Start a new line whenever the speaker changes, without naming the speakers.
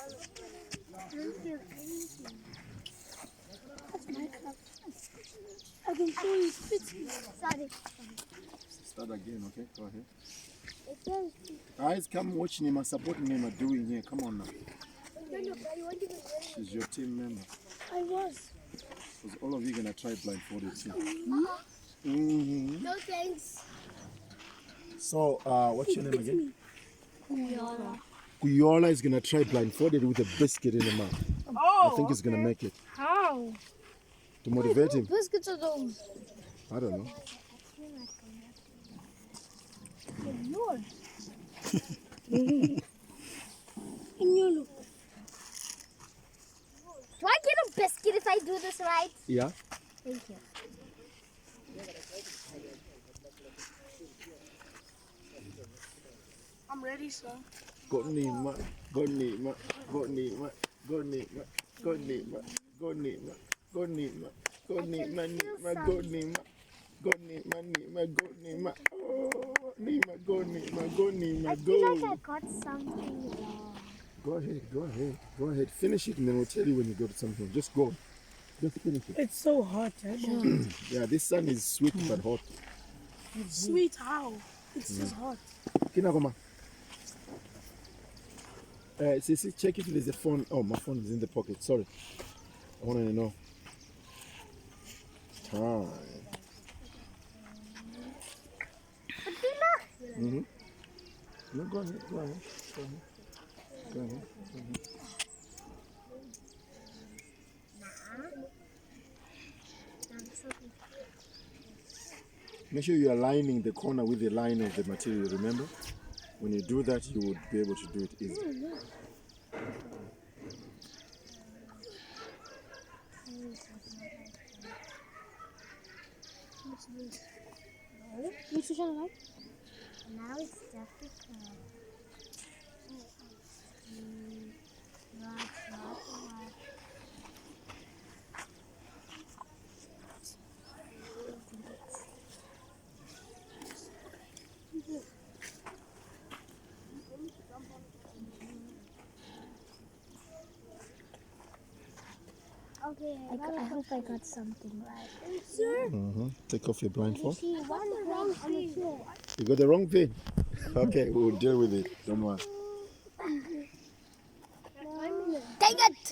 I don't feel anything. That's my cup. I can show you pictures. Sorry.
Start again, okay? Go ahead.
It says.
Guys, come watch Niima, support Niima doing here. Come on now.
No, I want to be ready.
She's your team member.
I was.
Because all of you gonna try blindfolded too.
No thanks.
So, what's your name again?
Kuyola.
Kuyola is gonna try blindfolded with a biscuit in the mouth.
Oh,
I think he's gonna make it.
How?
To motivate him.
Biscuits are those.
I don't know.
Yours. In your look. Do I get a biscuit if I do this right?
Yeah.
Thank you.
I'm ready, sir.
Go Niima, go Niima, go Niima, go Niima, go Niima, go Niima, go Niima, go Niima, Niima, go Niima, go Niima, Niima, go Niima. Oh, Niima, go Niima, go Niima,
I
go.
feel like I got something wrong.
Go ahead, go ahead, go ahead. Finish it and then we'll tell you when you got something. Just go. Just finish it.
It's so hot.
Yeah, this sun is sweet but hot.
Sweet how? It's just hot.
Kinagoma. Sisi, check if there's a phone. Oh, my phone is in the pocket. Sorry. I want to know. Time. Mm-hmm. No, go ahead, go ahead, go ahead. Go ahead, go ahead. Make sure you are lining the corner with the line of the material, remember? When you do that, you would be able to do it easily.
Which is on right? Now it's difficult. Okay, I hope I got something right. Sir?
Mm-hmm. Take off your blindfold.
See, one wrong on the floor.
You got the wrong thing? Okay, we'll deal with it. Don't worry.
Dang it!